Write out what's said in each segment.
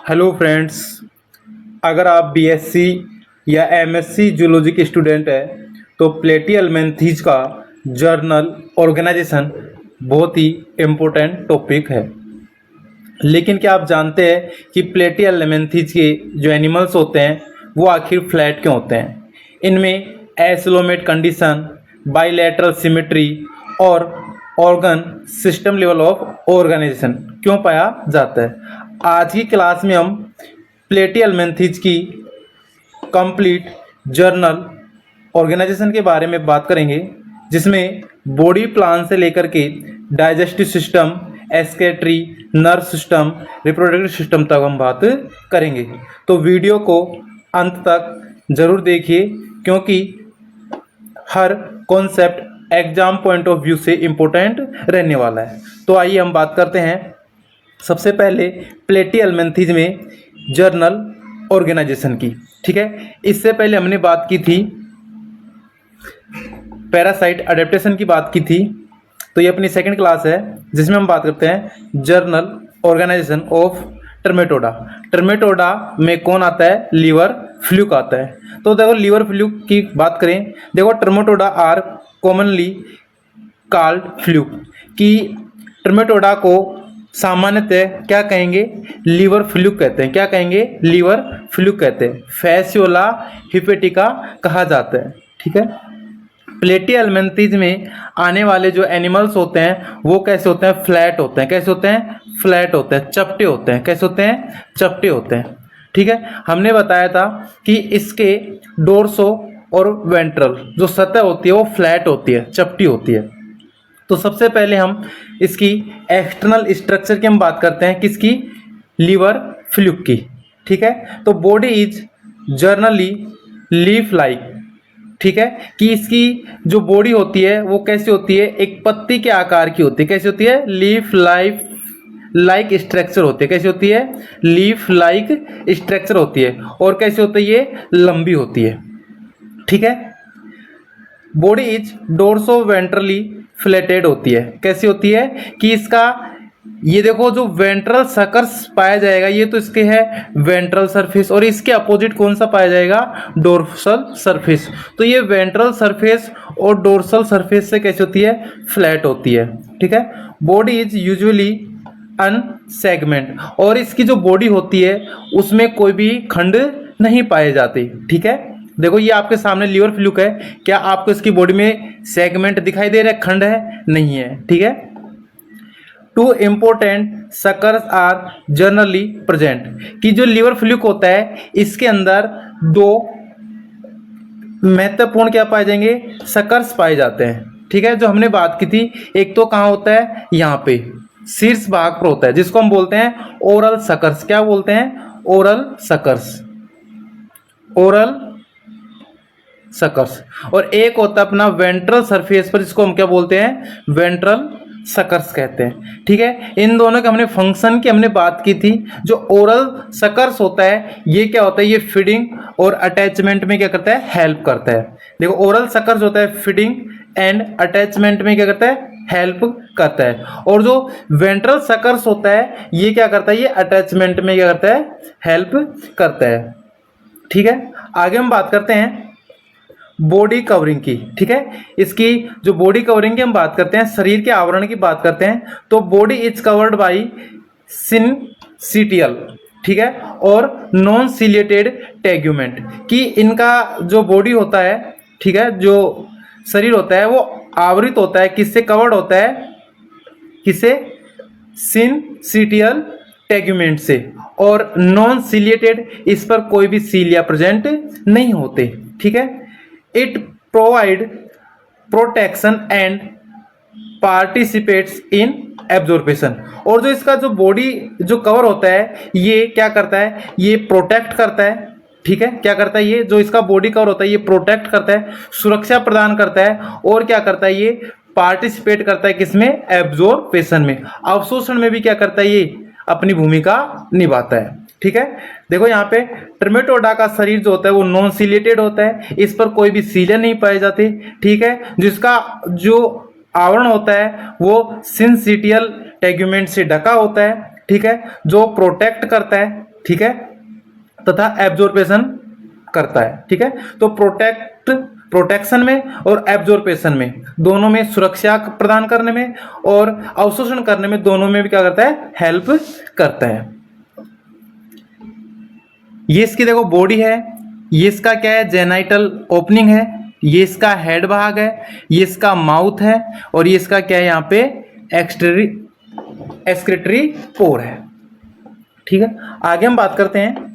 Hello friends. अगर आप BSc या एमएससी जूलॉजी के स्टूडेंट हैं तो प्लेटी-हेल्मनथीज का जर्नल ऑर्गेनाइजेशन बहुत ही इम्पोर्टेंट टॉपिक है। लेकिन क्या आप जानते हैं कि प्लेटी-हेल्मनथीज के जो एनिमल्स होते हैं वो आखिर फ्लैट क्यों होते हैं? इनमें एसिलोमेट कंडीशन, बाइलेटरल सिमेट्री और organ system level of organisation क्यों पाया जाता है? आज की क्लास में हम प्लेटी-हेल्मनथीज की कंप्लीट जर्नल ऑर्गेनाइजेशन के बारे में बात करेंगे, जिसमें बॉडी प्लान से लेकर के digestive system, excretory, nerve system, reproductive system तक हम बात करेंगे। तो वीडियो को अंत तक ज़रूर देखिए, क्योंकि हर concept exam point of view से इम्पोर्टेंट रहने वाला है। तो आइए हम बात करते हैं सबसे पहले प्लेटी-हेल्मनथीज में जर्नल ऑर्गेनाइजेशन की। ठीक है, इससे पहले हमने बात की थी पैरासाइट अडेप्टेशन की बात की थी। तो ये अपनी सेकंड क्लास है जिसमें हम बात करते हैं जर्नल ऑर्गेनाइजेशन ऑफ टर्मेटोडा। टर्मेटोडा में कौन आता है? लीवर फ्लूक आता है। तो देखो, लीवर फ्लूक की बात करें, देखो टर्मेटोडा आर कॉमनली कॉल्ड फ्लूक, कि टर्मेटोडा को सामान्यतः क्या कहेंगे? लीवर फ्लूक कहते हैं। क्या कहेंगे? लीवर फ्लूक कहते हैं। फैसियोला हिपेटिका कहा जाता है। ठीक है, प्लेटी-हेल्मनथीज में आने वाले जो एनिमल्स होते हैं वो कैसे होते हैं? फ्लैट होते हैं। कैसे होते हैं? फ्लैट होते हैं, चपटे होते हैं। कैसे होते हैं? चपटे होते हैं। ठीक है, हमने बताया था कि इसके डोर्सो और वेंट्रल जो सतह होती है वो फ्लैट होती है, चपटी होती है। तो सबसे पहले हम इसकी एक्सटर्नल स्ट्रक्चर की हम बात करते हैं, किसकी? लीवर फ्लूक की। ठीक है, तो body is generally leaf like. ठीक है, कि इसकी जो बॉडी होती है वो कैसी होती है? एक पत्ती के आकार की होती है। कैसी होती है? लीफ लाइक स्ट्रक्चर होती है। कैसी होती है? लीफ लाइक स्ट्रक्चर होती है। और कैसी होती है? ये लंबी होती है। ठीक है, body is dorso ventrally flattened होती है। कैसी होती है? कि इसका ये देखो जो वेंट्रल सकर्स पाया जाएगा ये तो इसके है वेंट्रल सरफेस, और इसके अपोजिट कौन सा पाया जाएगा? Dorsal surface. तो ये वेंट्रल सरफेस और डोर्सल सरफेस से कैसी होती है? फ्लैट होती है। ठीक है, body is usually unsegment, और इसकी जो बॉडी होती है उसमें कोई भी खंड नहीं पाए जाते। ठीक है, देखो ये आपके सामने लीवर फ्लूक है, क्या आपको इसकी बॉडी में सेगमेंट दिखाई दे रहा है? खंड है? नहीं है। ठीक है, two important suckers are generally present, कि जो लीवर फ्लूक होता है इसके अंदर दो महत्वपूर्ण क्या पाए जाएंगे? सकर्स पाए जाते हैं। ठीक है, जो हमने बात की थी, एक तो कहाँ होता है? यहाँ पे शीर्ष भाग पर होता है, जिसको हम बोलते हैं ओरल सकर्स। क्या बोलते हैं? Oral suckers. Oral suckers. और एक होता है अपना वेंट्रल सरफेस पर, जिसको हम क्या बोलते हैं? वेंट्रल सकर्स कहते हैं। ठीक है, इन दोनों के हमने फंक्शन की हमने बात की थी। जो ओरल सकर्स होता है ये क्या होता है? ये फीडिंग और अटैचमेंट में क्या करता है? हेल्प करता है। देखो, ओरल सकर्स होता है फीडिंग एंड अटैचमेंट में क्या करता है? हेल्प करता है। और जो वेंट्रल सकर्स होता है ये क्या करता है? ये अटैचमेंट में क्या करता है? हेल्प करता है। ठीक है, आगे हम बात करते हैं बॉडी कवरिंग की। ठीक है, इसकी जो बॉडी कवरिंग की हम बात करते हैं, शरीर के आवरण की बात करते हैं, तो बॉडी इज कवर्ड बाय सिनसीटियल। ठीक है, और नॉन सिलिएटेड टेग्यूमेंट, कि इनका जो बॉडी होता है, ठीक है, जो शरीर होता है वो आवृत होता है, किससे कवर्ड होता है? किससे? सिनसीटियल टेग्यूमेंट से। और नॉन सिलिएटेड, इस पर कोई भी सीलिया प्रेजेंट नहीं होते। ठीक है, it provide protection and participates in absorption. और जो इसका जो बॉडी जो कवर होता है ये क्या करता है? ये प्रोटेक्ट करता है। ठीक है, क्या करता है? ये जो इसका बॉडी कवर होता है ये प्रोटेक्ट करता है, सुरक्षा प्रदान करता है, और क्या करता है? ये पार्टिसिपेट करता है किसमें? एब्जॉर्प्शन में। अवशोषण में भी क्या करता है? ये अपनी भूमिका निभाता है। ठीक है, देखो यहाँ पे टर्मेटोडा का शरीर जो होता है वो नॉन सिलिएटेड होता है, इस पर कोई भी सीलिया नहीं पाए जाते। ठीक है, जिसका जो आवरण होता है वो सिनसीटियल टेग्यूमेंट से ढका होता है। ठीक है, जो प्रोटेक्ट करता है। ठीक है, तथा एब्जॉर्प्शन करता है। ठीक है, तो प्रोटेक्शन में और एब्जॉर्प्शन में, दोनों में, सुरक्षा प्रदान करने में और अवशोषण करने में, दोनों में भी क्या करता है, हेल्प करता है। ये इसकी देखो बॉडी है, ये इसका क्या है, जेनाइटल ओपनिंग है, ये इसका हेड भाग है, ये इसका माउथ है और ये इसका क्या है, यहाँ पे एक्सक्रीटरी पोर है। ठीक है, आगे हम बात करते हैं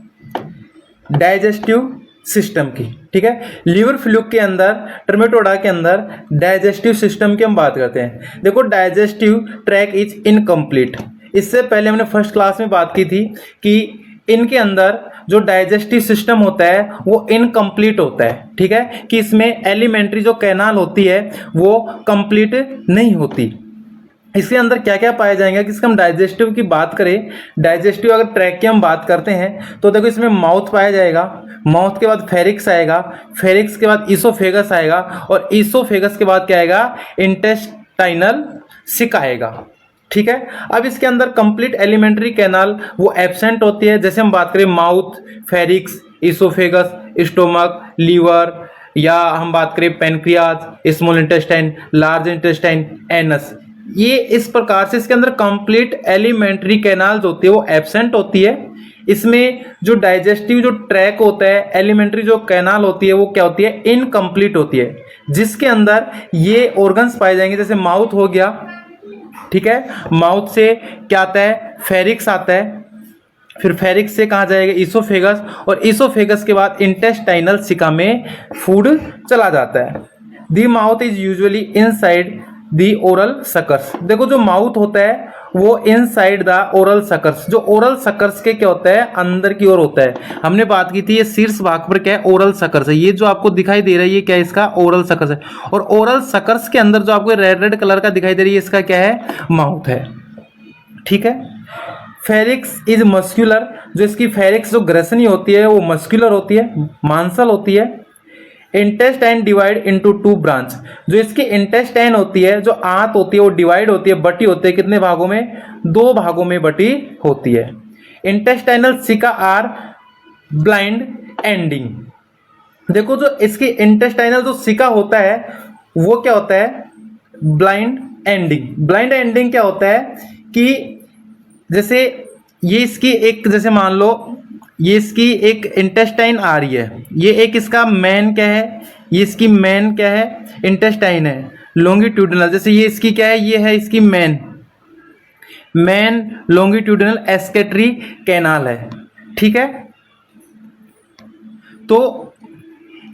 डाइजेस्टिव सिस्टम की। ठीक है, लीवर फ्लूक के अंदर, ट्रमेटोडा के अंदर डाइजेस्टिव सिस्टम की हम बात करते हैं। देखो, डाइजेस्टिव ट्रैक इज इनकम्प्लीट। इससे पहले हमने फर्स्ट क्लास में बात की थी कि इनके अंदर जो डाइजेस्टिव सिस्टम होता है वो इनकम्प्लीट होता है। ठीक है, कि इसमें एलिमेंट्री जो कैनाल होती है वो कंप्लीट नहीं होती। इसके अंदर क्या क्या पाया जाएगा कि इसका हम डाइजेस्टिव की बात करें, डाइजेस्टिव अगर ट्रैक की हम बात करते हैं तो देखो इसमें माउथ पाया जाएगा, माउथ के बाद फेरिक्स आएगा, फेरिक्स के बाद ईसोफेगस आएगा और ईसोफेगस के बाद क्या आएगा, इंटेस्टाइनल सिक आएगा। ठीक है, अब इसके अंदर कंप्लीट एलिमेंट्री कैनाल वो एब्सेंट होती है। जैसे हम बात करें माउथ, फेरिक्स, ईसोफेगस, स्टोमक, लीवर, या हम बात करें pancreas, small intestine, large intestine, anus, ये इस प्रकार से इसके अंदर कंप्लीट एलिमेंट्री कैनाल जो होती है वो एब्सेंट होती है। इसमें जो डाइजेस्टिव जो ट्रैक होता है, एलिमेंट्री जो कैनाल होती है वो क्या होती है, इनकम्प्लीट होती है, जिसके अंदर ये ऑर्गन्स पाए जाएंगे। जैसे माउथ हो गया, ठीक है, माउथ से क्या आता है, फेरिक्स आता है, फिर फेरिक्स से कहाँ जाएगा, ईसोफेगस, और ईसोफेगस के बाद इंटेस्टाइनल सिका में फूड चला जाता है। The mouth is usually inside the oral suckers. देखो, जो माउथ होता है वो इनसाइड द ओरल सकर्स, जो ओरल सकर्स के क्या होता है, अंदर की ओर होता है। हमने बात की थी ये शीर्ष भाग पर क्या है, ओरल सकर्स है। ये जो आपको दिखाई दे रहा है ये क्या है, इसका ओरल सकर्स है। और ओरल सकर्स के अंदर जो आपको रेड रेड कलर का दिखाई दे रही है, इसका क्या है, माउथ है। ठीक है, फेरिक्स इज मस्कुलर। जो इसकी फेरिक्स जो ग्रेसनी होती है वो मस्कुलर होती है, मांसल होती है। Intestine divide into two branch. जो इसकी इंटेस्टाइन होती है, जो आंत होती है, वो डिवाइड होती है, बटी होती है, कितने भागों में, 2 भागों में बटी होती है। इंटेस्टाइनल सिका आर ब्लाइंड एंडिंग। देखो, जो इसकी इंटेस्टाइनल जो सिका होता है वो क्या होता है, ब्लाइंड एंडिंग। ब्लाइंड एंडिंग क्या होता है कि जैसे ये इसकी एक, जैसे मान लो ये इसकी एक इंटेस्टाइन आ रही है, ये एक इसका मेन क्या है, ये इसकी मेन क्या है, इंटेस्टाइन है, लॉन्गिट्यूडिनल। जैसे ये इसकी क्या है, ये है इसकी मेन लॉन्गिट्यूडिनल एस्केटरी कैनाल है। ठीक है, तो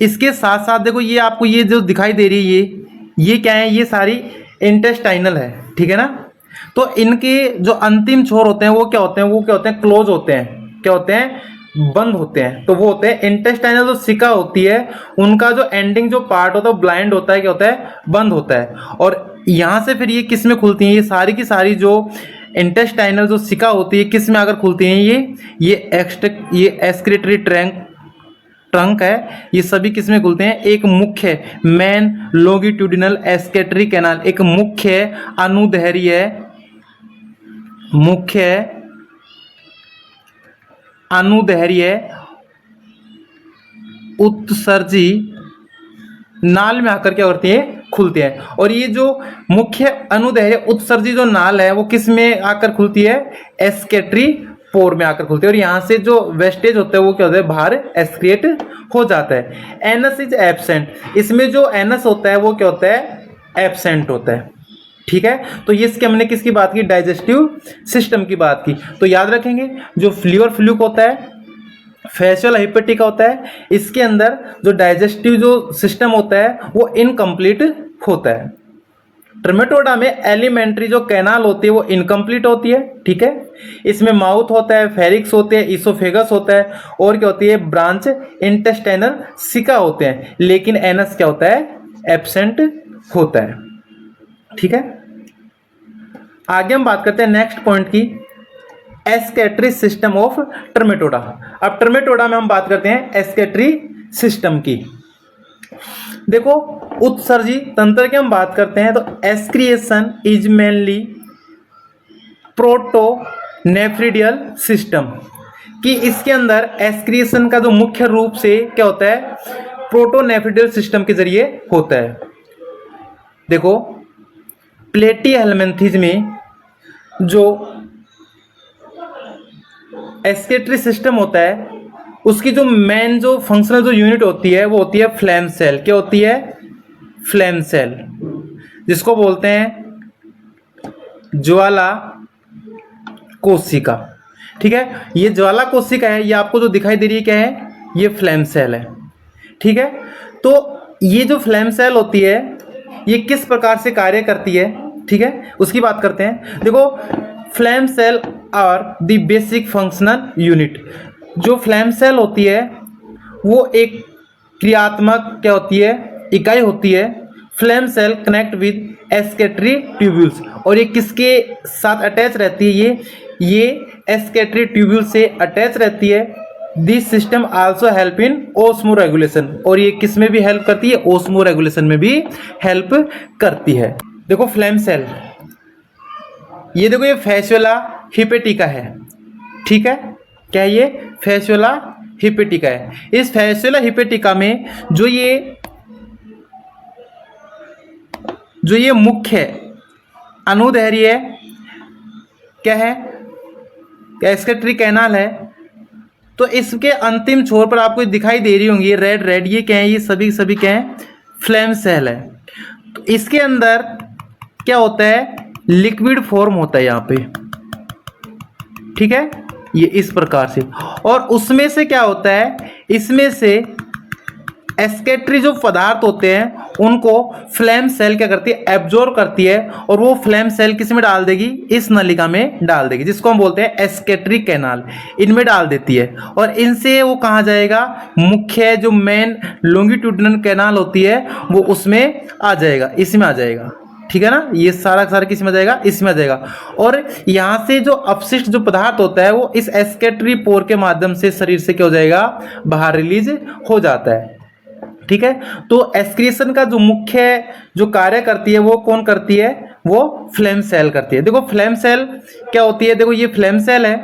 इसके साथ साथ देखो ये आपको ये जो दिखाई दे रही है ये क्या है, ये सारी इंटेस्टाइनल है। ठीक है ना, तो इनके जो अंतिम छोर होते हैं वो क्या होते हैं, वो क्या होते हैं, क्लोज होते हैं, क्या होते हैं, बंद होते हैं। तो वो होते हैं इंटेस्टाइनल जो सिका होती है उनका जो एंडिंग जो पार्ट होता है वो ब्लाइंड होता है, क्या होता है, बंद होता है। और यहां से फिर ये किस में खुलती हैं, ये सारी की सारी जो इंटेस्टाइनल जो सिका होती है किस में आकर खुलती हैं, ये एक्सक्रीटरी ट्रंक है, ये सभी किस में खुलते हैं, एक मुख्य मेन लॉन्गिट्यूडिनल एस्केटरी कैनाल, एक मुख्य अनुदैर्घ्य उत्सर्जी नाल में आकर क्या करती है, खुलती है। और ये जो मुख्य अनुदैर्घ्य उत्सर्जी जो नाल है वो किस में आकर खुलती है, एस्केटरी पोर में आकर खुलती है। और यहाँ से जो वेस्टेज होता है वो क्या होता है, बाहर एक्सक्रिएट हो जाता है। Anus is absent. इसमें जो एनस होता है वो क्या होता है, एब्सेंट होता है। ठीक है, तो ये इसके हमने किसकी बात की, डाइजेस्टिव सिस्टम की बात की। तो याद रखेंगे जो लीवर फ्लूक होता है, फेशियल हेपेटिक होता है, इसके अंदर जो डाइजेस्टिव जो सिस्टम होता है वो इनकम्प्लीट होता है। ट्रमेटोडा में एलिमेंट्री जो कैनाल होती है वो इनकम्प्लीट होती है। ठीक है, इसमें माउथ होता है, फेरिक्स होते हैं, ईसोफेगस होता है, और क्या होती है, ब्रांच इंटेस्टाइनल सिका होते हैं, लेकिन एनस क्या होता है, एब्सेंट होता है। ठीक है, आगे हम बात करते हैं नेक्स्ट पॉइंट की, एस्केटरी सिस्टम ऑफ ट्रमेटोडा। अब ट्रमेटोडा में हम बात करते हैं एस्केटरी सिस्टम की। देखो, उत्सर्जी तंत्र की हम बात करते हैं तो एक्सक्रिएशन इज मेनली प्रोटोनेफ्रिडियल सिस्टम। कि इसके अंदर एक्सक्रीशन का जो मुख्य रूप से क्या होता है, प्रोटोनेफ्रिडल सिस्टम के जरिए होता है। देखो प्लेटीहेल्मिन्थेस में जो एक्सक्रीटरी सिस्टम होता है उसकी जो मेन जो फंक्शनल जो यूनिट होती है वो होती है फ्लैम सेल। क्या होती है? फ्लैम सेल, जिसको बोलते हैं ज्वाला कोशिका। ठीक है, ये ज्वाला कोशिका है, ये आपको जो दिखाई दे रही है क्या है, ये फ्लैम सेल है। ठीक है, तो ये जो फ्लैम सेल होती है ये किस प्रकार से कार्य करती है, ठीक है, उसकी बात करते हैं। देखो flame cell are the basic functional unit. जो फ्लैम सेल होती है वो एक क्रियात्मक क्या होती है, इकाई होती है। Flame cell connect with excretory tubules, और ये किसके साथ अटैच रहती है, ये एक्सक्रीटरी ट्यूब्यूल से अटैच रहती है। This system also help in osmo regulation, और ये किस में भी हेल्प करती है, ओस्मो रेगुलेशन में भी हेल्प करती है। देखो फ्लैम सेल, ये देखो ये फैसुला हिपेटिका है। ठीक है, क्या है ये? फैसुला हिपेटिका है। इस फैसुला हिपेटिका में जो ये मुख्य अनुदैर्घ्य है क्या है, एक्सक्रीटरी कैनाल है। तो इसके अंतिम छोर पर आपको दिखाई दे रही होंगी रेड रेड, ये क्या है, ये सभी क्या है, फ्लैम सेल है। तो इसके अंदर क्या होता है, लिक्विड फॉर्म होता है यहाँ पे। ठीक है, ये इस प्रकार से, और उसमें से क्या होता है, इसमें से एक्सक्रीटरी जो पदार्थ होते हैं उनको फ्लैम सेल क्या करती है, एब्जॉर्ब करती है, और वो फ्लैम सेल किस में डाल देगी, इस नलिका में डाल देगी, जिसको हम बोलते हैं एक्सक्रीटरी कैनाल, इनमें डाल देती है। और इनसे वो कहाँ जाएगा, मुख्य जो मेन लॉन्गिट्यूडिनल कैनाल होती है वो उसमें आ जाएगा, इसमें आ जाएगा। ठीक है ना, ये सारा किस में आ जाएगा, इसमें आ जाएगा। और यहाँ से जो अपशिष्ट जो पदार्थ होता है वो इस एक्सक्रीटरी पोर के माध्यम से शरीर से क्या हो जाएगा, बाहर रिलीज हो जाता है। ठीक है, तो एक्सक्रीशन का जो मुख्य जो कार्य करती है वो कौन करती है, वो फ्लैम सेल करती है। देखो फ्लैम सेल क्या होती है, देखो ये फ्लैम सेल है।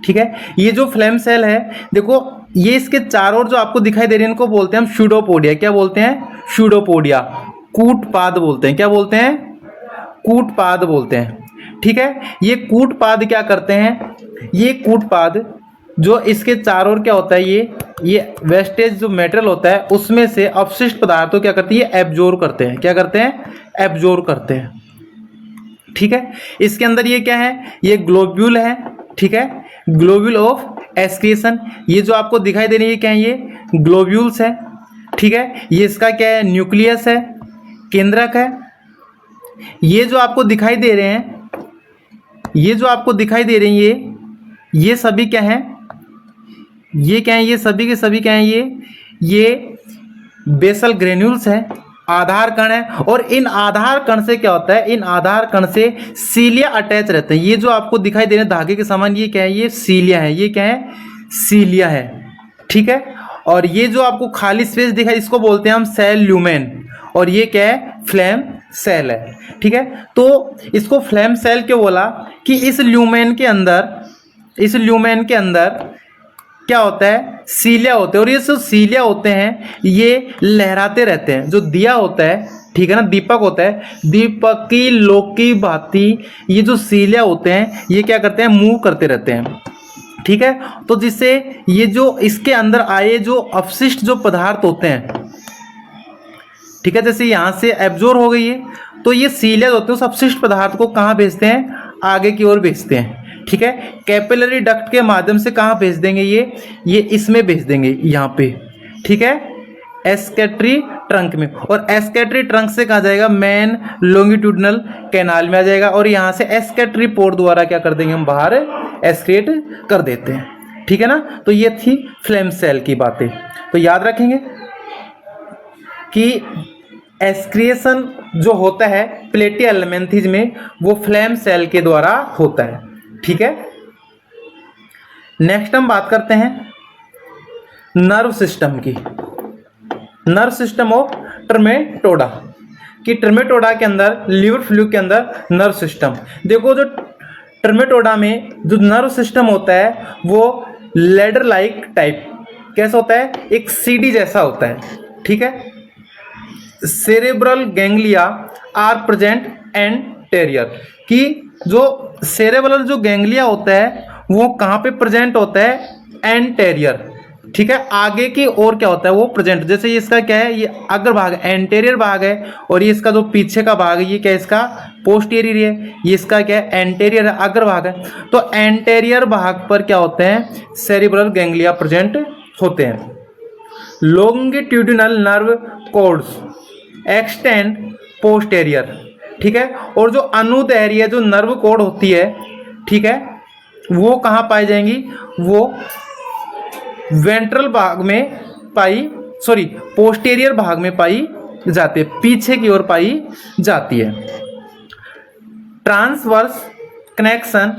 ठीक है, ये जो फ्लैम सेल है, देखो ये इसके चारों ओर जो आपको दिखाई दे रही है इनको बोलते हैं हम स्यूडोपोडिया। क्या बोलते हैं, स्यूडोपोडिया, कूटपाद बोलते हैं। क्या बोलते हैं, कूटपाद बोलते हैं। ठीक है, ये कूटपाद क्या करते हैं, ये कूटपाद जो इसके चारों ओर क्या होता है, ये वेस्टेज जो मटेरियल होता है उसमें से अपशिष्ट पदार्थों क्या करती है, एब्जॉर्ब करते हैं। क्या करते हैं, एब्जॉर्ब करते हैं। ठीक है, इसके अंदर ये क्या है, ये ग्लोब्यूल है। ठीक है, ग्लोब्यूल ऑफ एक्सक्रीशन, ये जो आपको दिखाई दे रही है क्या है, ये ग्लोब्यूल्स है। ठीक है, ये इसका क्या है, न्यूक्लियस है, केंद्रक है। ये जो आपको दिखाई दे रहे हैं, ये जो आपको दिखाई दे रही है ये सभी क्या है, ये क्या है, ये सभी के सभी क्या है, ये बेसल ग्रेन्यूल्स है, आधार कण है। और इन आधार कण से क्या होता है, इन आधार कण से सीलिया अटैच रहते हैं। ये जो आपको दिखाई दे रहे हैं धागे के समान, ये क्या है, ये सीलिया है, ये क्या है, सीलिया है। ठीक है, और ये जो आपको खाली स्पेस दिखा है इसको बोलते हैं हम सेल ल्यूमेन, और ये क्या है, फ्लैम सेल है। ठीक है, तो इसको फ्लैम सेल क्यों बोला कि इस ल्यूमेन के अंदर क्या होता है, सीलिया होते हैं, और ये जो सीलिया होते हैं ये लहराते रहते हैं। जो दिया होता है, ठीक है ना, दीपक होता है, दीपक की लोक की भांति ये जो सीलिया होते हैं ये क्या करते हैं, मूव करते रहते हैं। ठीक है, तो जिससे ये जो इसके अंदर आए जो अपशिष्ट जो पदार्थ होते हैं, ठीक है, जैसे यहाँ से एब्जॉर्ब हो गई है, तो ये सीलिया होते हैं उस अपशिष्ट पदार्थ को कहाँ भेजते हैं, आगे की ओर भेजते हैं। ठीक है, कैपिलरी डक्ट के माध्यम से कहाँ भेज देंगे, ये इसमें भेज देंगे, यहाँ पे। ठीक है, एक्सक्रीटरी ट्रंक में, और एक्सक्रीटरी ट्रंक से कहाँ जाएगा, मेन लॉन्गिट्यूडिनल कैनाल में आ जाएगा, और यहाँ से एक्सक्रीटरी पोर द्वारा क्या कर देंगे हम, बाहर एक्सक्रीट कर देते हैं। ठीक है ना, तो ये थी फ्लैम सेल की बातें। तो याद रखेंगे कि एक्सक्रिएशन जो होता है प्लेटीहेल्मिन्थेस में वो फ्लैम सेल के द्वारा होता है। ठीक है, नेक्स्ट हम बात करते हैं नर्व सिस्टम की, नर्व सिस्टम ऑफ ट्रमेटोडा, कि ट्रमेटोडा के अंदर लिवर फ्लू के अंदर नर्व सिस्टम। देखो जो टर्मेटोडा में जो नर्व सिस्टम होता है वो लेडर लाइक टाइप कैसा होता है, एक सीडी जैसा होता है, ठीक है। Cerebral ganglia are present anterior, कि जो सेरेब्रल जो गैंग्लिया होता है वो कहाँ पे प्रेजेंट होता है, एंटेरियर, ठीक है, आगे की ओर क्या होता है वो प्रेजेंट। जैसे ये इसका क्या है, ये अग्र भाग एंटेरियर भाग है, और ये इसका जो पीछे का भाग है ये क्या है, इसका पोस्टीरियर है, ये इसका क्या है, एंटेरियर है, अग्र भाग है। तो एंटेरियर भाग पर क्या होते हैं, सेरेब्रल गैंग्लिया प्रेजेंट होते हैं। Longitudinal nerve codes extend posterior, ठीक है, और जो अनुदैर्घ्य जो नर्व कोड होती है, ठीक है, वो कहाँ पाई जाएंगी, वो वेंट्रल भाग में पोस्टेरियर भाग में पाई जाती है, पीछे की ओर पाई जाती है। ट्रांसवर्स कनेक्शन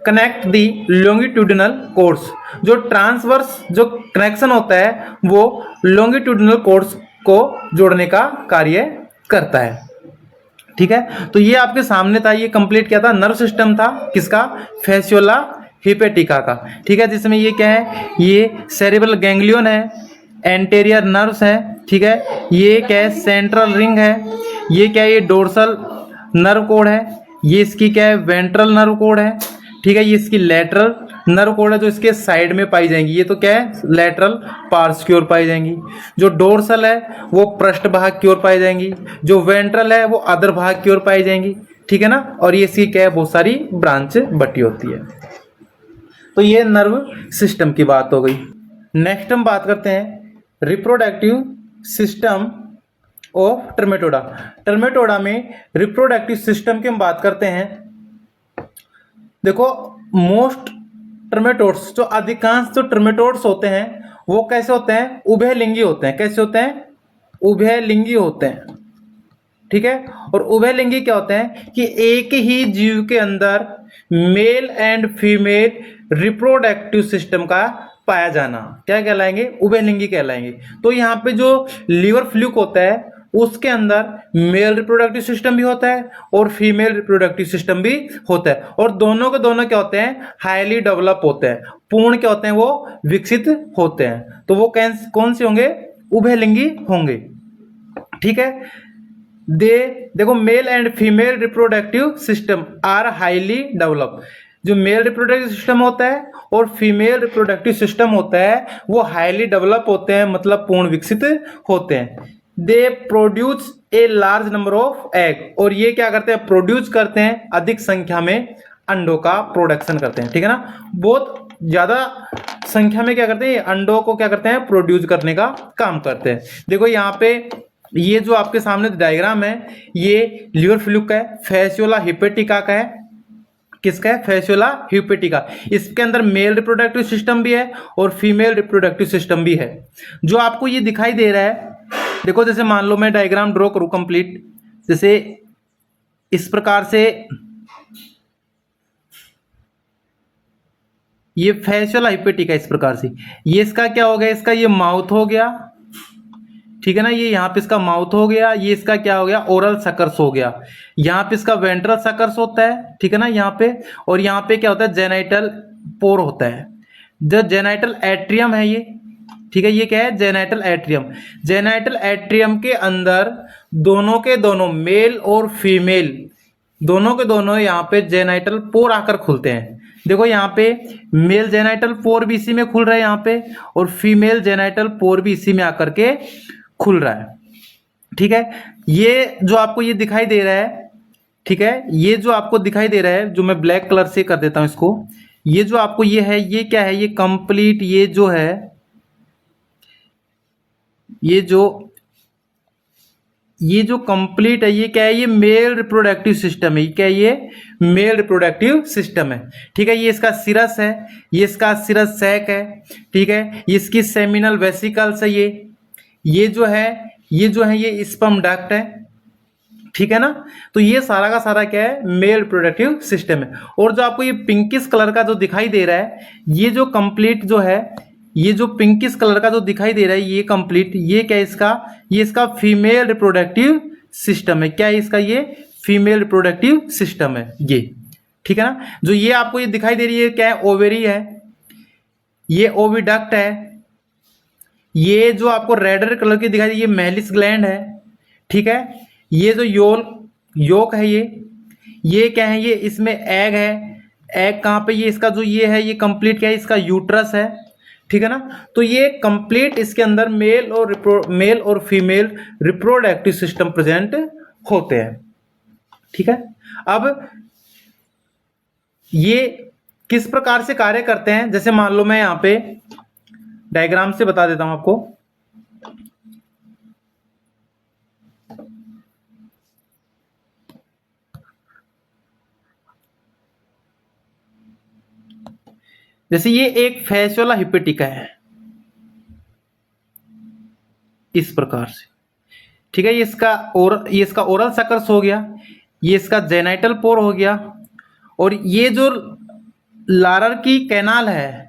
कनेक्ट दी लॉन्गिट्यूडिनल कोर्स, जो ट्रांसवर्स जो कनेक्शन होता है वो लॉन्गिट्यूडिनल कोर्स को जोड़ने का कार्य करता है, ठीक है। तो ये आपके सामने था, ये कंप्लीट क्या था, नर्व सिस्टम था किसका, फैसियोला हिपेटिका का, ठीक है, जिसमें ये क्या है, ये सेरेब्रल गैंग्लियन है, एंटेरियर नर्व्स है, ठीक है, ये क्या है, सेंट्रल रिंग है, ये क्या है, ये डोर्सल नर्व कोड है, ये इसकी क्या है, वेंट्रल नर्व कोड है, ठीक है, ये इसकी लेटरल नर्व कोड है जो इसके साइड में पाई जाएंगी, ये तो क्या है, लेटरल पार्ट्स की ओर पाई जाएंगी। जो डोर्सल है वो पृष्ठ भाग की ओर पाई जाएंगी, जो वेंट्रल है वो अधर भाग की ओर पाई जाएंगी, ठीक है ना, और ये इसकी क्या है, बहुत सारी ब्रांच बटी होती है। तो ये नर्व सिस्टम की बात हो गई। नेक्स्ट हम बात करते हैं रिप्रोडक्टिव सिस्टम ऑफ टर्मेटोडा। टर्मेटोडा में रिप्रोडक्टिव सिस्टम की हम बात करते हैं। देखो मोस्ट टर्मेटोड्स, जो अधिकांश जो टर्मेटोड्स होते हैं वो कैसे होते हैं, उभयलिंगी होते हैं। कैसे होते हैं, उभयलिंगी होते हैं, ठीक है। और उभयलिंगी क्या होते हैं कि एक ही जीव के अंदर mail and female reproductive system का पाया जाना क्या कहलाएंगे, उभयलिंगी कहलाएंगे। तो यहाँ पे जो लीवर फ्लूक होता है उसके अंदर मेल रिप्रोडक्टिव सिस्टम भी होता है और फीमेल रिप्रोडक्टिव सिस्टम भी होता है, और दोनों के दोनों क्या होते हैं, हाईली डेवलप होते हैं, पूर्ण क्या होते हैं, वो विकसित होते हैं। तो वो कौन से होंगे, उभयलिंगी होंगे, ठीक है। देखो male and female reproductive system are highly develop. जो मेल रिप्रोडक्टिव सिस्टम होता है और फीमेल रिप्रोडक्टिव सिस्टम होता है वो हाईली डेवलप होते हैं, मतलब पूर्ण विकसित होते हैं। They produce a large number of egg, और ये क्या करते हैं, प्रोड्यूस करते हैं, अधिक संख्या में अंडों का प्रोडक्शन करते हैं, ठीक है ना, बहुत ज्यादा संख्या में क्या करते हैं, अंडों को क्या करते हैं, प्रोड्यूस करने का काम करते हैं। देखो यहाँ पे ये जो आपके सामने डायग्राम है ये लीवर फ्लूक का है, फैसियोला हिपेटिका का है, किसका है, फैसियोला हिपेटिका। इसके अंदर मेल रिप्रोडक्टिव सिस्टम भी है और फीमेल रिप्रोडक्टिव सिस्टम भी है। जो आपको ये दिखाई दे रहा है, देखो जैसे मान लो मैं डायग्राम ड्रॉ करूं कंप्लीट, जैसे इस प्रकार से ये फैसियोला हिपेटिका इस प्रकार से, ये इसका क्या हो गया, इसका ये माउथ हो गया, ठीक है ना, ये यहाँ पे इसका माउथ हो गया, ये इसका क्या हो गया, ओरल सकर्स हो गया, यहाँ पे इसका वेंट्रल सकर्स होता है, ठीक है ना, यहाँ पे, और यहाँ पे क्या होता है, जेनाइटल पोर होता है, जो जेनाइटल एट्रियम है ये, ठीक है, ये क्या है, जेनाइटल एट्रियम। जेनाइटल एट्रियम के अंदर दोनों के दोनों मेल और फीमेल दोनों के दोनों यहाँ पे जेनाइटल पोर आकर खुलते हैं। देखो यहाँ पे मेल जेनाइटल पोर भी इसी में खुल रहा है यहाँ पे, और फीमेल जेनाइटल पोर भी इसी में आकर के खुल रहा है, ठीक है। ये जो आपको ये दिखाई दे रहा है, ठीक है, ये जो आपको दिखाई दे रहा है, जो मैं ब्लैक कलर से कर देता हूं इसको, ये जो आपको ये है, ये क्या है, ये कंप्लीट, ये जो है, ये जो कंप्लीट है, ये क्या है, ये मेल रिप्रोडक्टिव सिस्टम है, ये क्या है, ये मेल रिप्रोडक्टिव सिस्टम है, ठीक है। ये इसका सिरस है, ये इसका सिरस सैक है, ठीक है, ये इसकी सेमिनल वेसिकल्स है, ये जो है ये स्पर्म डक्ट है, ठीक है ना। तो ये सारा का सारा क्या है, मेल रिप्रोडक्टिव सिस्टम है। और जो आपको ये पिंकिश कलर का जो दिखाई दे रहा है, ये जो कंप्लीट जो है, ये जो पिंकिश कलर का जो दिखाई दे रहा है, ये कंप्लीट, ये क्या है इसका, ये इसका फीमेल रिप्रोडक्टिव सिस्टम है। क्या है इसका, ये फीमेल रिप्रोडक्टिव सिस्टम है ये, ठीक है ना। जो ये आपको ये दिखाई दे रही है क्या है, ओवेरी है, ये ओविडक्ट है, ये जो आपको रेड कलर की दिखाई दे ये मेलिस ग्लैंड है, ठीक है। ये जो योक है ये क्या है, ये इसमें एग है, एग कहाँ पे, ये इसका जो ये है ये कंप्लीट क्या है, इसका यूट्रस है, ठीक है ना। तो ये कंप्लीट इसके अंदर मेल और फीमेल रिप्रोडक्टिव सिस्टम प्रेजेंट होते हैं, ठीक है। अब ये किस प्रकार से कार्य करते हैं, जैसे मान लो मैं यहां पे डायग्राम से बता देता हूं आपको। जैसे ये एक फैसियोला हिपेटिका है इस प्रकार से, ठीक है। ये इसका ओरल सकर्स हो गया, ये इसका जेनाइटल पोर हो गया, और ये जो लारर की कैनाल है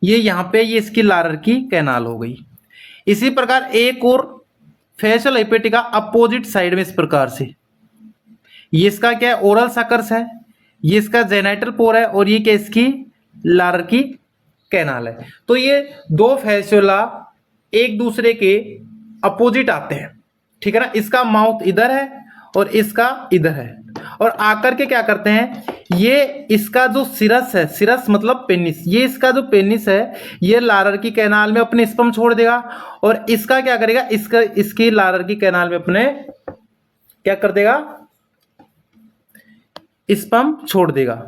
ये यहाँ पे, ये इसकी लारर की कैनाल हो गई। इसी प्रकार एक और फैसियोला हिपेटिका अपोजिट साइड में इस प्रकार से, ये इसका क्या है, ओरल सकर्स है, ये इसका जेनाइटल पोर है, और ये क्या इसकी लारर की कैनाल है। तो ये दो फैसियोला एक दूसरे के अपोजिट आते हैं, ठीक है ना। इसका माउथ इधर है और इसका इधर है, और आकर के क्या करते हैं, ये इसका जो सिरस है, सिरस मतलब पेनिस, ये इसका जो पेनिस है ये लारर की कैनाल में अपने स्पर्म छोड़ देगा, और इसका क्या करेगा, इसकी लारर की कैनाल में अपने क्या कर देगा, स्पर्म छोड़ देगा।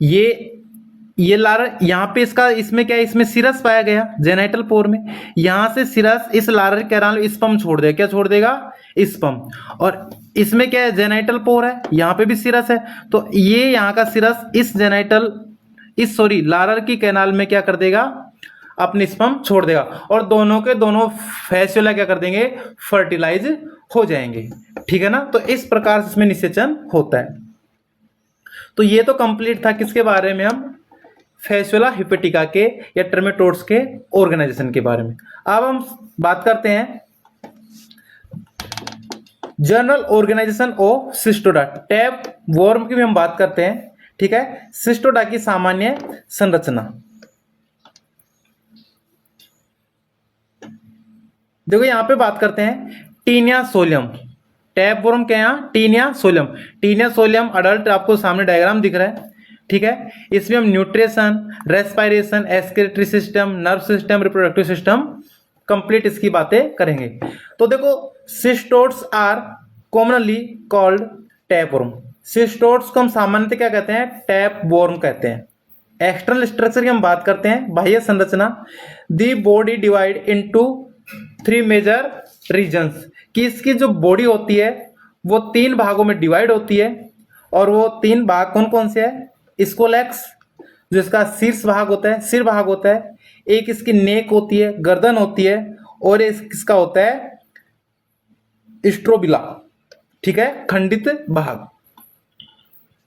ये लारर यहाँ पे इसका, इसमें क्या है, इसमें सिरस पाया गया जेनाइटल पोर में, यहां से सिरस इस लारर कैनाल में स्पर्म छोड़ देगा, क्या छोड़ देगा, स्पर्म। और इसमें क्या है, जेनाइटल पोर है, यहाँ पे भी सिरस है, तो ये यहाँ का सिरस इस लारर की कैनाल में क्या कर देगा, अपनी स्पर्म छोड़ देगा, और दोनों के दोनों फैसियोला क्या कर देंगे, फर्टिलाइज हो जाएंगे, ठीक है ना। तो इस प्रकार से इसमें निषेचन होता है। तो ये तो कंप्लीट था किसके बारे में, हम फैसियोला हिपेटिका के या ट्रेमेटोड्स के ऑर्गेनाइजेशन के बारे में। अब हम बात करते हैं general organisation of Cestoda, tapeworm की भी हम बात करते हैं, ठीक है। सिस्टोडा की सामान्य संरचना, देखो यहां पे बात करते हैं टीनिया सोलियम, टैप वॉर्म क्या है यहाँ, Taenia solium. Taenia solium adult आपको सामने डायग्राम दिख रहा है, ठीक है। इसमें हम nutrition, respiration, excretory system, nerve system, reproductive system complete इसकी बातें करेंगे। तो देखो cestodes are commonly called tapeworm, cestodes को हम सामान्यतः क्या कहते हैं, टैप वॉर्म कहते हैं। एक्सटर्नल स्ट्रक्चर की हम बात करते हैं, बाह्य संरचना, the body divide into 3 major regions, कि इसकी जो बॉडी होती है वो 3 भागों में डिवाइड होती है, और वो 3 भाग कौन कौन से है, स्कोलेक्स जो इसका शीर्ष भाग होता है, सिर भाग होता है, एक इसकी नेक होती है, गर्दन होती है, और इसका होता है स्ट्रोबिला, ठीक है, खंडित भाग।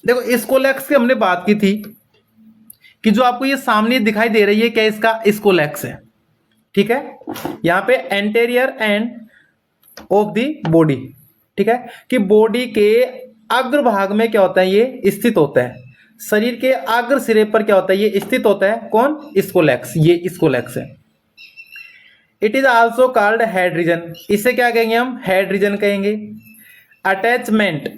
देखो स्कोलेक्स की हमने बात की थी कि जो आपको ये सामने दिखाई दे रही है क्या, इसका स्कोलेक्स है, ठीक है। यहां पे anterior end of the body, ठीक है, कि बॉडी के अग्रभाग में क्या होता है, ये स्थित होता है, शरीर के अग्र सिरे पर क्या होता है, ये स्थित होता है, कौन, स्कोलेक्स, ये स्कोलेक्स है। It is also called head region, इसे क्या कहेंगे हम, हेड रीजन कहेंगे। Attachment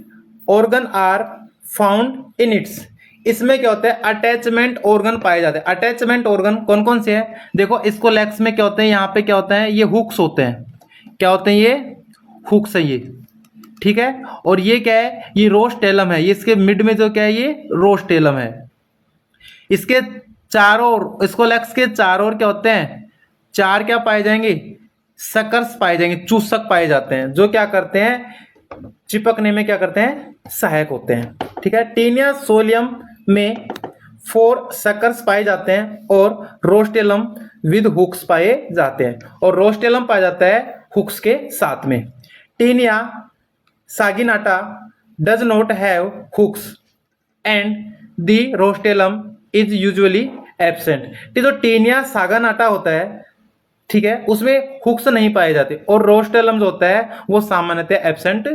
organ are found in its, इसमें क्या होता है, अटैचमेंट ऑर्गन पाए जाते हैं। अटैचमेंट ऑर्गन कौन कौन से हैं, देखो स्कोलेक्स में क्या होते हैं, यहाँ पे क्या होता है, ये हुक्स होते हैं, क्या होते हैं, ये हुक्स है ये, ठीक है। और ये क्या है, ये रोस्टेलम है, ये इसके मिड में जो क्या है, ये रोस्टेलम है। इसके चारों ओर, स्कोलेक्स के चारों ओर क्या होते हैं, 4 क्या पाए जाएंगे, सकर्स पाए जाएंगे, चूसक पाए जाते हैं, जो क्या करते हैं, चिपकने में क्या करते हैं, सहायक होते हैं, ठीक है। टीनिया सोलियम में 4 सकर्स पाए जाते हैं, और रोस्टेलम विद हुक्स पाए जाते हैं, और रोस्टेलम पाया जाता है हुक्स के साथ में। Taenia saginata does not have hooks and the rostellum is usually absent. जो टीनिया सागानाटा होता है, ठीक है, उसमें हुक्स नहीं पाए जाते, और रोस्टेलम जो होता है वो सामान्यतः एब्सेंट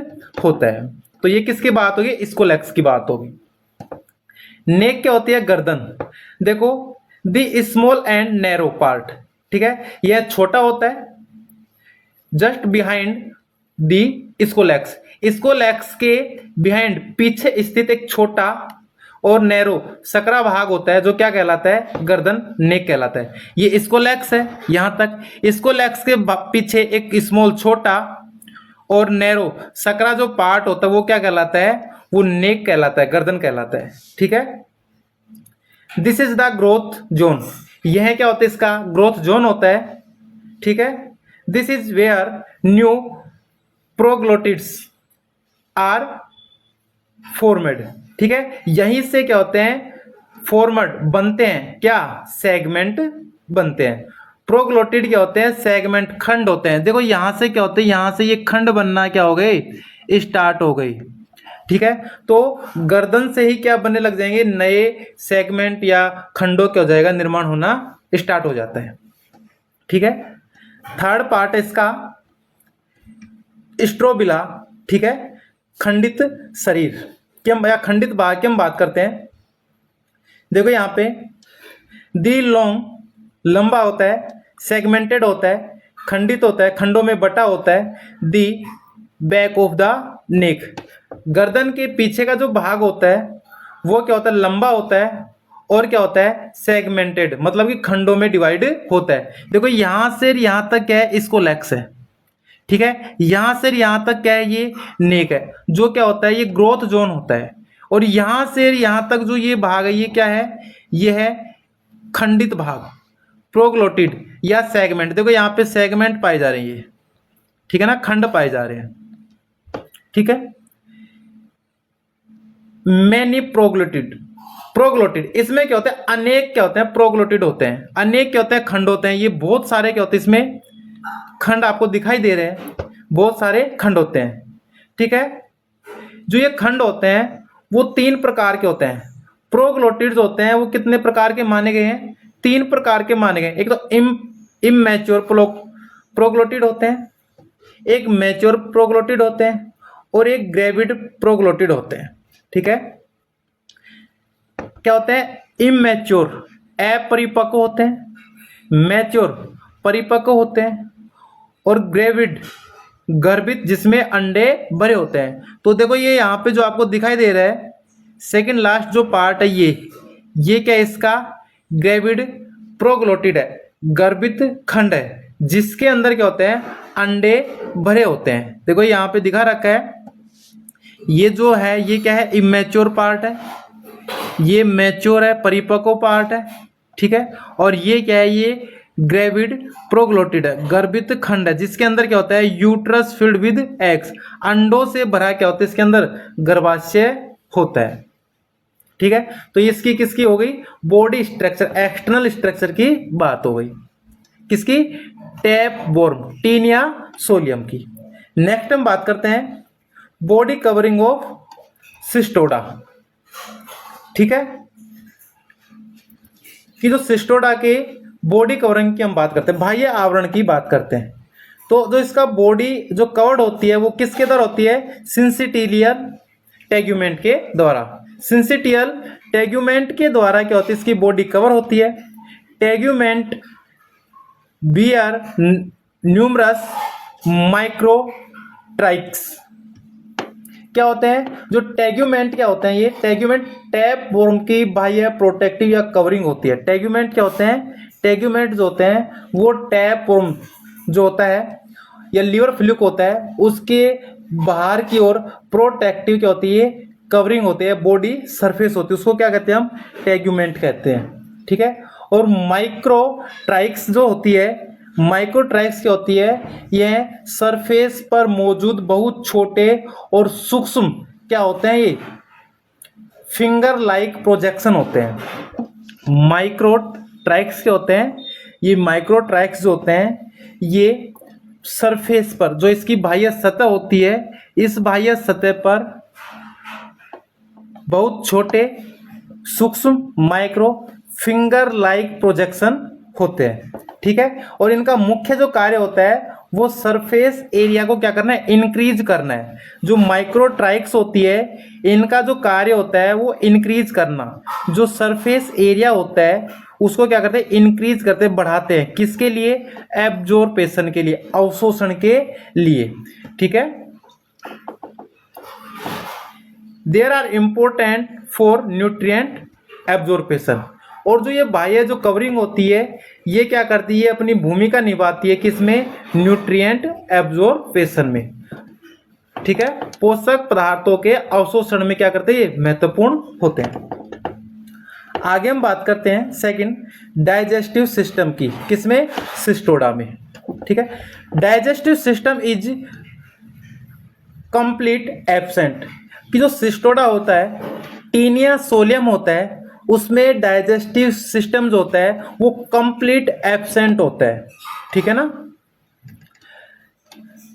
होता है। तो ये किसकी बात होगी, स्कोलेक्स की बात होगी। नेक क्या होती है, गर्दन। देखो the small and narrow part, ठीक है, यह छोटा होता है just behind the scolex, scolex के बिहाइंड पीछे स्थित एक छोटा और नैरो सकरा भाग होता है जो क्या कहलाता है, गर्दन, नेक कहलाता है। ये स्कोलेक्स है यहां तक, स्कोलेक्स के पीछे एक स्मॉल छोटा और नैरो सकरा जो पार्ट होता है वो क्या कहलाता है, वो नेक कहलाता है, गर्दन कहलाता है, ठीक है। This is the growth zone, यह क्या होता है, इसका ग्रोथ जोन होता है, ठीक है। This is where new proglottids are formed, ठीक है, यहीं से क्या होते हैं, फॉर्मड बनते हैं, क्या, सेगमेंट बनते हैं। प्रोग्लोटिड क्या होते हैं, सेगमेंट, खंड होते हैं। देखो यहां से क्या होते हैं, यहां से ये खंड बनना क्या हो गई, स्टार्ट हो गई, ठीक है। तो गर्दन से ही क्या बनने लग जाएंगे, नए सेगमेंट या खंडों क्या हो जाएगा, निर्माण होना स्टार्ट हो जाता है, ठीक है। थर्ड पार्ट है इसका स्ट्रोबिला, ठीक है, खंडित शरीर की हम या खंडित भाग की हम बात करते हैं। देखो यहाँ पे दी लॉन्ग, लंबा होता है, सेगमेंटेड होता है, खंडित होता है, खंडों में बटा होता है। दी बैक ऑफ द नेक, गर्दन के पीछे का जो भाग होता है वो क्या होता है, लंबा होता है और क्या होता है, सेगमेंटेड, मतलब कि खंडों में डिवाइड होता है। देखो यहां से यहां तक क्या है, स्कोलेक्स है, ठीक है, यहां से यहां तक क्या है, ये नेक है, जो क्या होता है, ये ग्रोथ जोन होता है। और यहां से यहां तक जो ये भाग है, ये क्या है, ये है खंडित भाग, प्रोग्लोटिड या सेगमेंट। देखो यहाँ पे सेगमेंट पाए जा रहे हैं, ठीक है ना, खंड पाए जा रहे हैं, ठीक है। मैनी प्रोग्लोटिड, प्रोग्लोटिड इसमें क्या होता है, अनेक क्या होते हैं, प्रोग्लोटिड होते हैं, अनेक क्या होते हैं, खंड होते हैं। ये बहुत सारे क्या होते हैं, इसमें खंड आपको दिखाई दे रहे हैं, बहुत सारे खंड होते हैं, ठीक है। जो ये खंड होते हैं वो 3 प्रकार के होते हैं। प्रोग्लोटिड्स होते हैं वो कितने प्रकार के माने गए हैं, 3 प्रकार के माने गए। एक तो इमैच्योर प्रोग्लोटिड होते हैं, एक मैच्योर प्रोग्लोटिड होते हैं और एक ग्रेविड प्रोग्लोटिड होते हैं, ठीक है। क्या होते हैं, इमैच्योर अपरिपक्व होते हैं, मैच्योर परिपक्व होते हैं और ग्रेविड गर्भित जिसमें अंडे भरे होते हैं। तो देखो ये यहाँ पे जो आपको दिखाई दे रहा है सेकंड लास्ट जो पार्ट है, ये क्या है, इसका ग्रेविड प्रोग्लोटिड है, गर्भित खंड है, जिसके अंदर क्या होते हैं, अंडे भरे होते हैं। देखो यहाँ पे दिखा रखा है, ये जो है ये क्या है, इमेच्योर पार्ट है, ये मैच्योर है, परिपक्व पार्ट है, ठीक है। और ये क्या है, ये ग्रेविड प्रोग्लोटिड है, गर्भित खंड है, जिसके अंदर क्या होता है, यूट्रस फिल्ड विद एग्स, अंडों से भरा क्या होता है, इसके अंदर गर्भाशय होता है, ठीक है। तो इसकी किसकी हो गई, बॉडी स्ट्रक्चर, एक्सटर्नल स्ट्रक्चर की बात हो गई, किसकी, टैपवॉर्म, टीनिया सोलियम की। नेक्स्ट हम बात करते हैं बॉडी कवरिंग ऑफ सिस्टोडा, ठीक है, कि जो सिस्टोडा के बॉडी कवरिंग की हम बात करते हैं, बाह्य आवरण की बात करते हैं। तो जो इसका बॉडी जो कवर्ड होती है वो किसके द्वारा होती है, सिंसिटिलियल टेग्यूमेंट के द्वारा, सिंसिटियल टेग्यूमेंट के द्वारा क्या होती है, इसकी बॉडी कवर होती है। टेग्यूमेंट बियर न्यूमरस माइक्रोट्राइक्स, क्या होते हैं, जो टेग्यूमेंट क्या होते हैं, ये टेग्यूमेंट टैप वॉर्म की बाह्य प्रोटेक्टिव या कवरिंग होती है। टेग्यूमेंट क्या होते हैं, टेग्यूमेंट जो होते हैं वो टैप वॉर्म जो होता है या लीवर फ्लूक होता है उसके बाहर की ओर प्रोटेक्टिव क्या होती है, कवरिंग होती है, बॉडी सरफेस होती है, उसको क्या कहते हैं हम, टेग्यूमेंट कहते हैं, ठीक है। और माइक्रोट्राइक्स जो होती है, माइक्रोट्राइक्स क्या होती है, यह सरफेस पर मौजूद बहुत छोटे और सूक्ष्म क्या होते हैं, ये फिंगर लाइक प्रोजेक्शन होते हैं। माइक्रोट्राइक्स क्या होते हैं, ये माइक्रोट्राइक्स जो होते हैं ये सरफेस पर जो इसकी बाह्य सतह होती है, इस बाह्य सतह पर बहुत छोटे सूक्ष्म माइक्रो फिंगर लाइक प्रोजेक्शन होते हैं, ठीक है। और इनका मुख्य जो कार्य होता है वो सरफेस एरिया को क्या करना है, इंक्रीज करना है। जो माइक्रोट्राइक्स होती है इनका जो कार्य होता है वो इंक्रीज करना। जो सरफेस एरिया होता है उसको क्या करते हैं, इंक्रीज करते हैं, बढ़ाते हैं। किसके लिए, एब्जॉर्पेशन के लिए, अवशोषण के लिए। ठीक है, there are important for nutrient absorption. और जो ये बाह्य जो कवरिंग होती है ये क्या करती है, अपनी भूमिका निभाती है किसमें, न्यूट्रिएंट एब्जॉर्पेशन में। ठीक है, पोषक पदार्थों के अवशोषण में क्या करते हैं, ये महत्वपूर्ण होते हैं। आगे हम बात करते हैं सेकंड, डाइजेस्टिव सिस्टम की। किसमें, सिस्टोडा में। ठीक है, digestive system is complete absent. कि जो सिस्टोडा होता है, टीनिया सोलियम होता है, उसमें डाइजेस्टिव सिस्टम जो होता है वो कंप्लीट एब्सेंट होता है। ठीक है ना।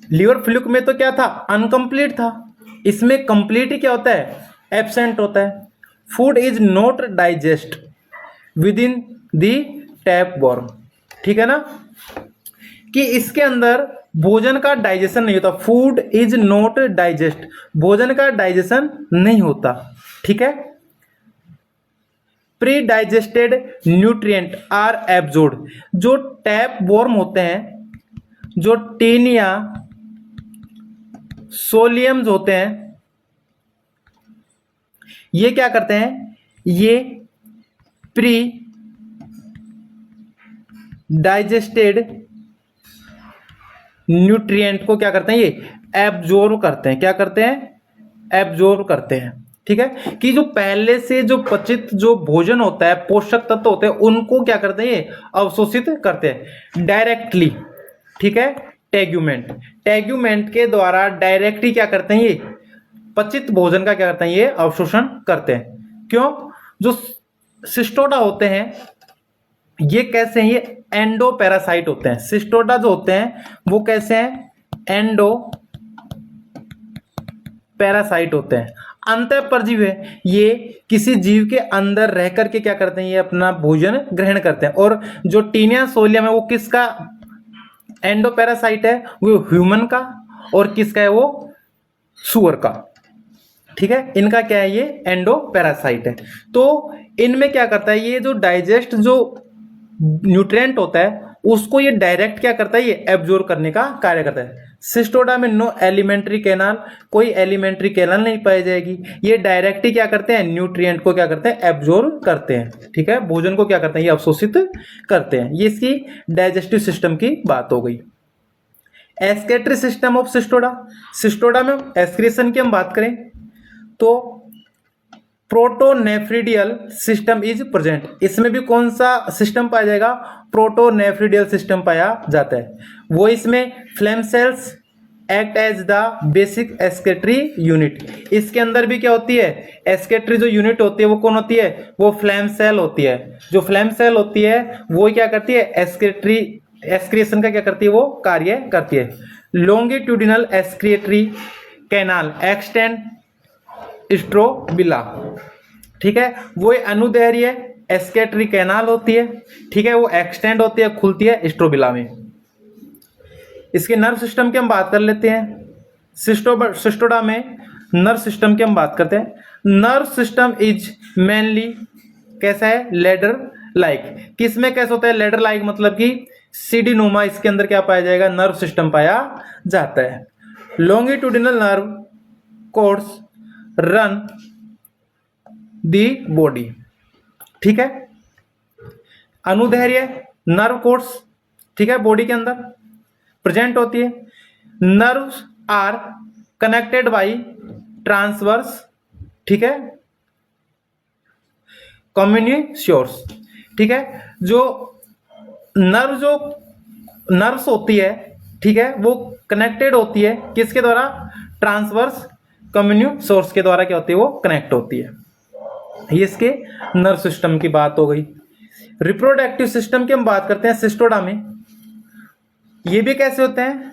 लीवर फ्लूक में तो क्या था, अनकंप्लीट था। इसमें कंप्लीट ही क्या होता है, एब्सेंट होता है। Food is not digest with in the tap worm. ठीक है ना, कि इसके अंदर भोजन का डाइजेशन नहीं होता। फूड इज नॉट डाइजेस्ट, भोजन का डाइजेशन नहीं होता। ठीक है, predigested nutrient are absorb. जो टैप वर्म होते हैं, जो टीनिया सोलियम्स होते हैं, ये क्या करते हैं, ये प्री डाइजेस्टेड न्यूट्रिएंट को क्या करते हैं, ये एब्जॉर्ब करते हैं। क्या करते हैं, एब्जॉर्ब करते हैं। ठीक है, कि जो पहले से जो पचित जो भोजन होता है, पोषक तत्व होते हैं, उनको क्या करते हैं, ये अवशोषित करते हैं डायरेक्टली। ठीक है, टेग्यूमेंट के द्वारा डायरेक्टली क्या करते हैं, ये पचित भोजन का क्या करते हैं, ये अवशोषण करते हैं। क्यों, जो सिस्टोडा होते हैं ये कैसे हैं, ये एंडो पैरासाइट होते हैं। सिस्टोडा जो होते हैं वो कैसे हैं, एंडो पैरासाइट होते हैं। अंतः परजीवी है, ये किसी जीव के अंदर रह करके क्या करते हैं, ये अपना भोजन ग्रहण करते हैं। और जो टीनिया सोलियम है वो किसका एंडो पैरासाइट है, वो ह्यूमन का। और किसका है, वो सुअर का। ठीक है, इनका क्या है, ये एंडो पैरासाइट है। तो इनमें क्या करता है, ये जो डाइजेस्ट जो न्यूट्रिएंट होता है उसको ये डायरेक्ट क्या करता है, ये एब्जॉर्ब करने का कार्य करता है। सिस्टोडा में नो एलिमेंट्री कैनाल, कोई एलिमेंट्री कैनाल नहीं पाई जाएगी। ये डायरेक्ट ही क्या करते हैं, न्यूट्रिएंट को क्या करते हैं, एब्जॉर्ब करते हैं। ठीक है, भोजन को क्या करते हैं, ये अवशोषित करते हैं। ये इसकी डाइजेस्टिव सिस्टम की बात हो गई। Excretory system of Cestoda. Cestoda में एक्सक्रीशन की हम बात करें तो प्रोटोनेफ्रिडियल सिस्टम इज प्रेजेंट। इसमें भी कौन सा सिस्टम पाया जाएगा, प्रोटोनेफ्रिडियल सिस्टम पाया जाता है। वो इसमें flame cells act as the basic excretory unit. इसके अंदर भी क्या होती है, एक्सक्रीटरी जो यूनिट होती है वो कौन होती है, वो फ्लेम सेल होती है। जो फ्लेम सेल होती है वो क्या करती है, एक्सक्रीटरी एक्सक्रीशन का क्या करती है, वो कार्य करती है। Longitudinal excretory canal extend strobila. ठीक है, वो अनुदैर्घ्य एक्सक्रीटरी कैनाल होती है। ठीक है, वो एक्सटेंड होती है, खुलती है स्ट्रोबिला में। इसके नर्व सिस्टम की हम बात कर लेते हैं। सिस्टोडा में नर्व सिस्टम की हम बात करते हैं। नर्व सिस्टम इज मेनली कैसा है, लेडर लाइक। किसमें कैसा होता है, लेडर लाइक, मतलब कि सीडी नुमा इसके अंदर क्या पाया जाएगा, नर्व सिस्टम पाया जाता है। Longitudinal nerve course run the body. ठीक है, अनुदैर्घ्य नर्व कोर्स, ठीक है, बॉडी के अंदर प्रेजेंट होती है। Nerves are connected by transverse, ठीक है, कम्युनिकेशंस। ठीक है, जो नर्व्स होती है, ठीक है, वो कनेक्टेड होती है किसके द्वारा, ट्रांसवर्स कम्युनिकेशंस के द्वारा क्या होती है, वो कनेक्ट होती है। ये इसके नर्व सिस्टम की बात हो गई। रिप्रोडक्टिव सिस्टम की हम बात करते हैं सिस्टोडा में। ये भी कैसे होते हैं,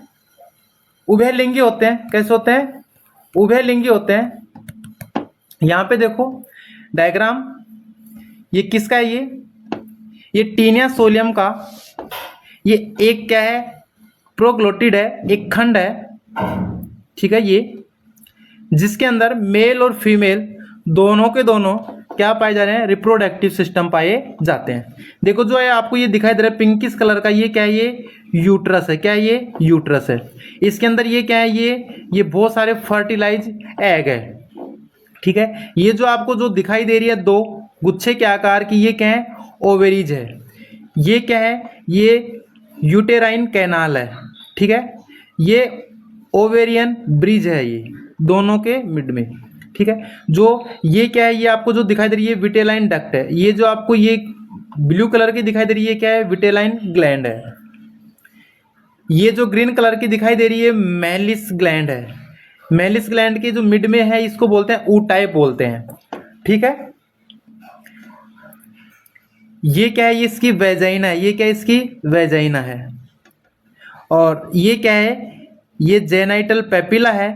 उभयलिंगी होते हैं। कैसे होते हैं, उभयलिंगी होते हैं। यहां पे देखो डायग्राम, ये किसका है, ये टीनिया सोलियम का। ये एक क्या है, प्रोग्लोटिड है, एक खंड है, ठीक है, ये जिसके अंदर मेल और फीमेल दोनों के दोनों क्या पाए जा रहे हैं, रिप्रोडक्टिव सिस्टम पाए जाते हैं। देखो जो है आपको ये दिखाई दे रहा है पिंकिश कलर का, ये क्या है, ये यूट्रस है। क्या है ये, यूट्रस है। इसके अंदर ये क्या है, ये बहुत सारे फर्टिलाइज एग है, ठीक है। ये जो आपको जो दिखाई दे रही है दो गुच्छे के आकार की, ये क्या है, ओवेरीज है। ये क्या है, ये यूटेराइन कैनाल है, ठीक है। ये ओवेरियन ब्रिज है, ये दोनों के मिड में, ठीक है। जो ये क्या है, ये आपको जो दिखाई दे रही है विटेलाइन डक्ट है। ये जो आपको ये ब्लू कलर की दिखाई दे रही है क्या है, विटेलाइन ग्लैंड है। ये जो ग्रीन कलर की दिखाई दे रही है मैलिस ग्लैंड है। मैलिस ग्लैंड के जो मिड में है इसको बोलते हैं ऊ टाइप बोलते हैं, ठीक है। ये क्या है, ये इसकी वेजाइना है। ये क्या है, इसकी वेजाइना है। और ये क्या है, ये जेनाइटल पेपिला है,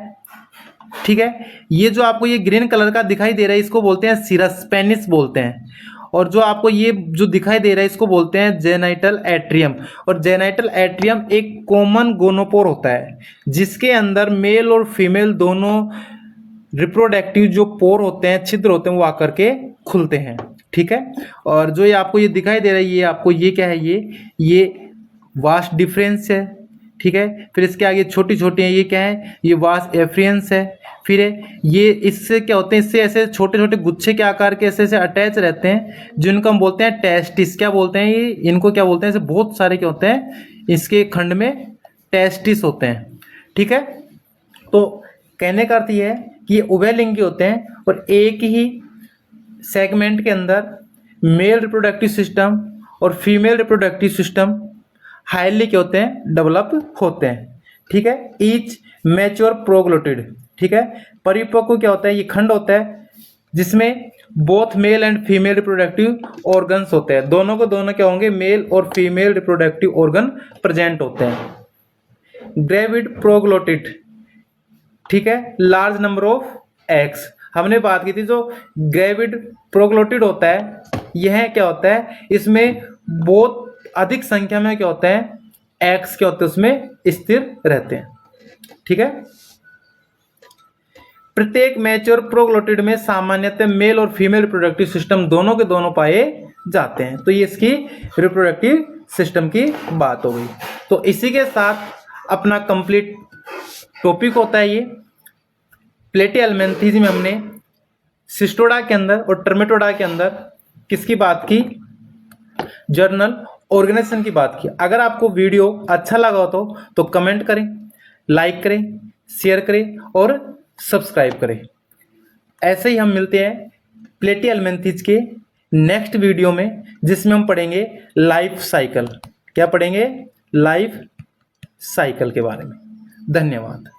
ठीक है। ये जो आपको ये ग्रीन कलर का दिखाई दे रहा है इसको बोलते हैं सीरस पेनिस बोलते हैं। और जो आपको ये जो दिखाई दे रहा है इसको बोलते हैं जेनाइटल एट्रियम। और जेनाइटल एट्रियम एक कॉमन गोनोपोर होता है जिसके अंदर मेल और फीमेल दोनों रिप्रोडक्टिव जो पोर होते हैं, छिद्र होते हैं, वो आकर के खुलते हैं, ठीक है। और जो ये आपको ये दिखाई दे रहा है, ये आपको ये क्या है, ये वास्ट डिफरेंस है, ठीक है। फिर इसके आगे छोटी छोटी है, ये क्या है, ये वास्ट एफ्रियंस है। फिर ये इससे क्या होते हैं, इससे ऐसे छोटे छोटे गुच्छे के आकार के ऐसे ऐसे अटैच रहते हैं जिनको हम बोलते हैं टेस्टिस। क्या बोलते हैं ये, इनको क्या बोलते हैं, ऐसे बहुत सारे क्या होते हैं इसके खंड में टेस्टिस होते हैं, ठीक है। तो कहने का अर्थ ये है कि ये उभयलिंगी होते हैं और एक ही सेगमेंट के अंदर मेल रिप्रोडक्टिव सिस्टम और फीमेल रिप्रोडक्टिव सिस्टम हाईली क्या होते हैं, डेवलप होते हैं, ठीक है। ईच मैच्योर प्रोग्लोटिड, ठीक है। परिपक्व क्या होता है, ये खंड होता है जिसमें both male and female reproductive organs होते हैं। दोनों को दोनों क्या होंगे, मेल और फीमेल रिप्रोडक्टिव ऑर्गन प्रेजेंट होते हैं। ग्रेविड प्रोग्लोटिड, ठीक है, लार्ज नंबर ऑफ एग्स। हमने बात की थी जो ग्रेविड प्रोग्लोटिड होता है, यह क्या होता है, इसमें बहुत अधिक संख्या में क्या होता है, एग्स क्या होते हैं उसमें स्थिर रहते हैं, ठीक है। प्रत्येक मैच्योर प्रोग्लोटिड में सामान्यतः मेल और फीमेल रिप्रोडक्टिव सिस्टम दोनों के दोनों पाए जाते हैं। तो ये इसकी रिप्रोडक्टिव सिस्टम की बात हो गई। तो इसी के साथ अपना कंप्लीट टॉपिक होता है ये प्लेटिहेल्मिन्थेस में हमने सिस्टोडा के अंदर और टर्मेटोडा के अंदर किसकी बात की, जर्नल ऑर्गेनाइजेशन की बात की। अगर आपको वीडियो अच्छा लगा हो तो कमेंट करें, लाइक करें, शेयर करें और सब्सक्राइब करें। ऐसे ही हम मिलते हैं प्लेटिहेल्मिन्थेस के नेक्स्ट वीडियो में जिसमें हम पढ़ेंगे लाइफ साइकिल। क्या पढ़ेंगे, लाइफ साइकिल के बारे में। धन्यवाद।